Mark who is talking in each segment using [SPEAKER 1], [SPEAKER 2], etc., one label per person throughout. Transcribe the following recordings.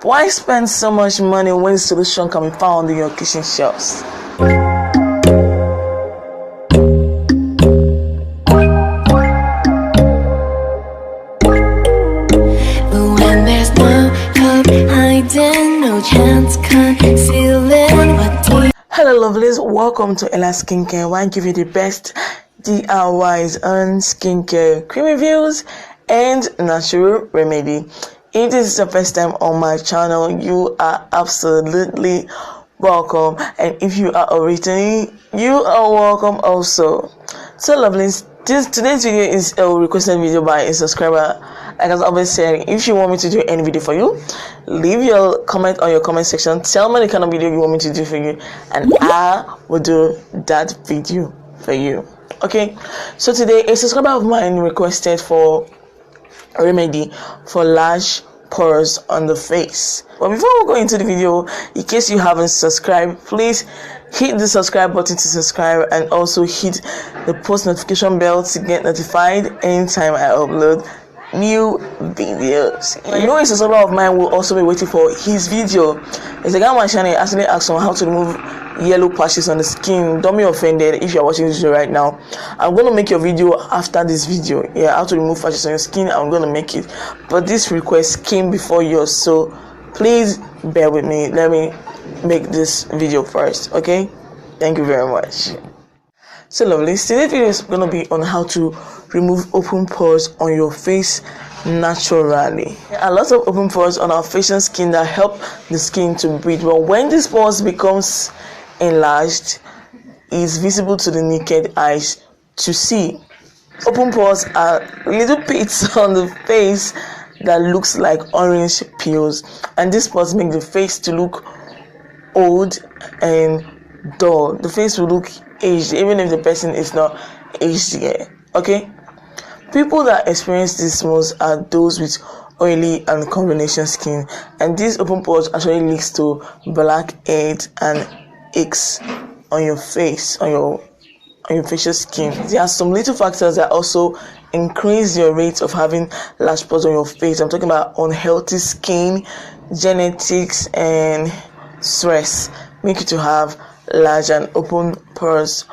[SPEAKER 1] Why spend so much money when the solution can be found in your kitchen shelves? Hello lovelies, welcome to Ella Skincare, where I give you the best DIYs on skincare, cream reviews and natural remedy. If this is your first time on my channel, you are absolutely welcome, and if you are originally, you are welcome also. So lovelies, today's video is a requested video by a subscriber. Like I was always saying, if you want me to do any video for you, leave your comment on your comment section. Tell me the kind of video you want me to do for you, and I will do that video for you. Okay, so today a subscriber of mine requested for a remedy for large pores on the face. But before we go into the video, in case you haven't subscribed, please hit the subscribe button to subscribe, and also hit the post notification bell to get notified anytime I upload new videos. You know, a subscriber of mine will also be waiting for his video. There's a guy on my channel actually asked on how to remove yellow patches on the skin. Don't be offended if you're watching this video right now. I'm going to make your video after this video. Yeah, how to remove patches on your skin, I'm going to make it. But this request came before yours, so please bear with me. Let me make this video first, okay? Thank you very much. So lovely, today's video is going to be on how to remove open pores on your face naturally. There are lots of open pores on our facial skin that help the skin to breathe, but when these pores becomes enlarged, it's visible to the naked eyes to see. Open pores are little pits on the face that looks like orange peels, and these pores make the face to look old and dull. The face will look aged even if the person is not aged yet. Okay, people that experience this most are those with oily and combination skin, and these open pores actually leads to blackheads and aches on your face, on your facial skin. There are some little factors that also increase your rate of having large pores on your face. I'm talking about unhealthy skin, genetics, and stress make you to have large and open pores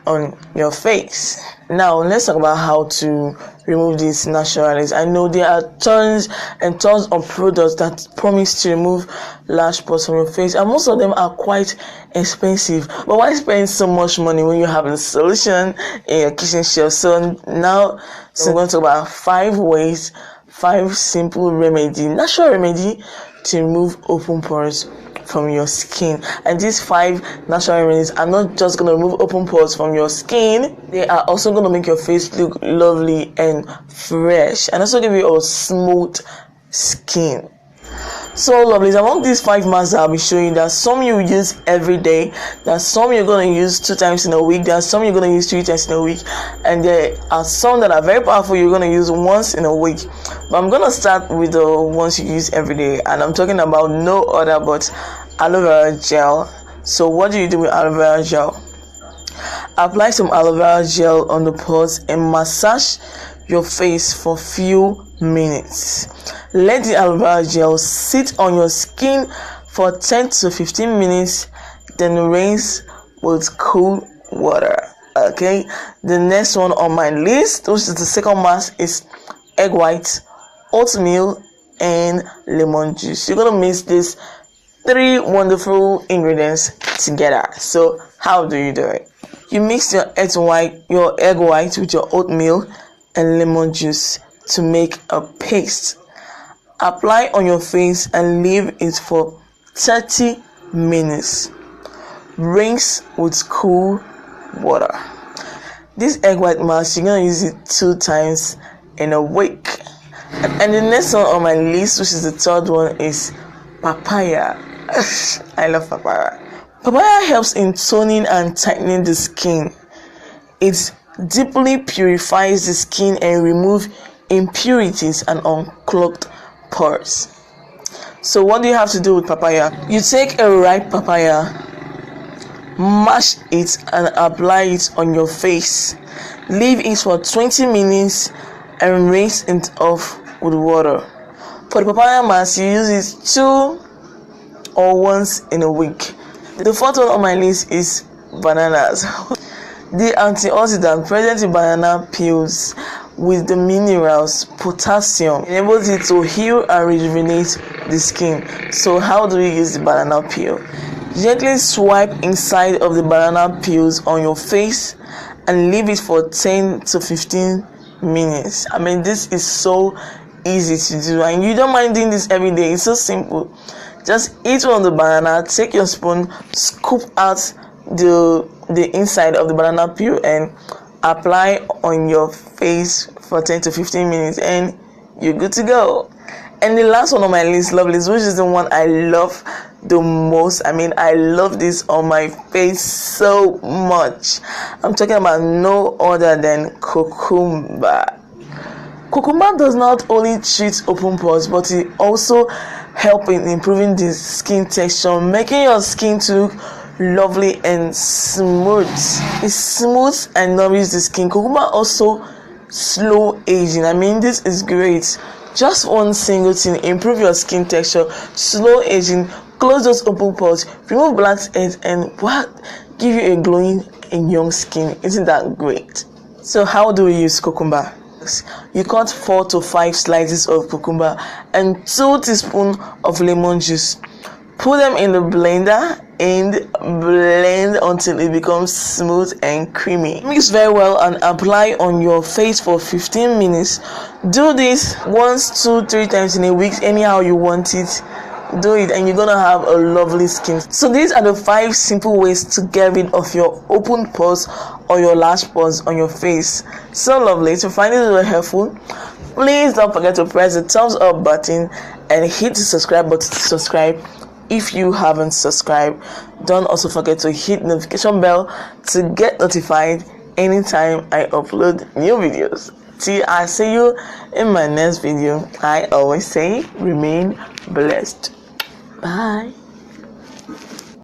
[SPEAKER 1] on your face. Now let's talk about how to remove these naturally. I know there are tons and tons of products that promise to remove large pores from your face, and most of them are quite expensive. But why spend so much money when you have a solution in your kitchen shelf? So now we're going to talk about 5 simple natural remedy to remove open pores from your skin. And these 5 natural remedies are not just going to remove open pores from your skin, they are also going to make your face look lovely and fresh, and also give you a smooth skin. So lovely, among these 5 masks I'll be showing you, there's some you use every day, there's some you're going to use 2 times in a week, there's some you're going to use 3 times in a week, and there are some that are very powerful you're going to use once in a week. But I'm going to start with the ones you use every day, and I'm talking about no other but aloe vera gel. So what do you do with aloe vera gel? Apply some aloe vera gel on the pores and massage your face for few minutes. Let the aloe vera gel sit on your skin for 10 to 15 minutes, then rinse with cool water. Okay, the next one on my list, which is the second mask, is egg white, oatmeal, and lemon juice. You're gonna mix these 3 wonderful ingredients together. So how do you do it? You mix your egg white with your oatmeal and lemon juice to make a paste. Apply on your face and leave it for 30 minutes. Rinse with cool water. This egg white mask, you're gonna use it 2 times in a week. And the next one on my list, which is the third one, is papaya. I love papaya. Papaya helps in toning and tightening the skin. It deeply purifies the skin and removes impurities and unclogged pores. So what do you have to do with papaya? You take a ripe papaya, mash it and apply it on your face. Leave it for 20 minutes and rinse it off with water. For the papaya mask, you use it 2 or once in a week. The fourth one on my list is bananas. The antioxidant present in banana peels with the minerals potassium enables it to heal and rejuvenate the skin. So how do we use the banana peel? Gently swipe inside of the banana peels on your face and leave it for 10 to 15 minutes. I mean, this is so easy to do, and you don't mind doing this every day. It's so simple. Just eat one of the banana, take your spoon, scoop out the inside of the banana peel and apply on your face for 10 to 15 minutes, and you're good to go. And the last one on my list, lovelies, which is the one I love the most. I mean, I love this on my face so much. I'm talking about no other than cucumber. Cucumber does not only treat open pores, but it also helps in improving the skin texture, making your skin to look lovely and smooth. It smooths and nourishes the skin. Cucumber also slow aging. I mean, this is great. Just one single thing: improve your skin texture, slow aging, close those open pores, remove blackheads, and give you a glowing and young skin. Isn't that great? So how do we use cucumber? You cut 4 to 5 slices of cucumber and 2 teaspoons of lemon juice. Put them in the blender and blend until it becomes smooth and creamy. Mix very well and apply on your face for 15 minutes. Do this once, 2, 3 times in a week, anyhow you want it. Do it and you're gonna have a lovely skin. So these are the 5 simple ways to get rid of your open pores or your large pores on your face. So lovely. If you find it really helpful, please don't forget to press the thumbs up button and hit the subscribe button to subscribe. If you haven't subscribed, don't also forget to hit the notification bell to get notified anytime I upload new videos. Till I see you in my next video, I always say remain blessed. Bye.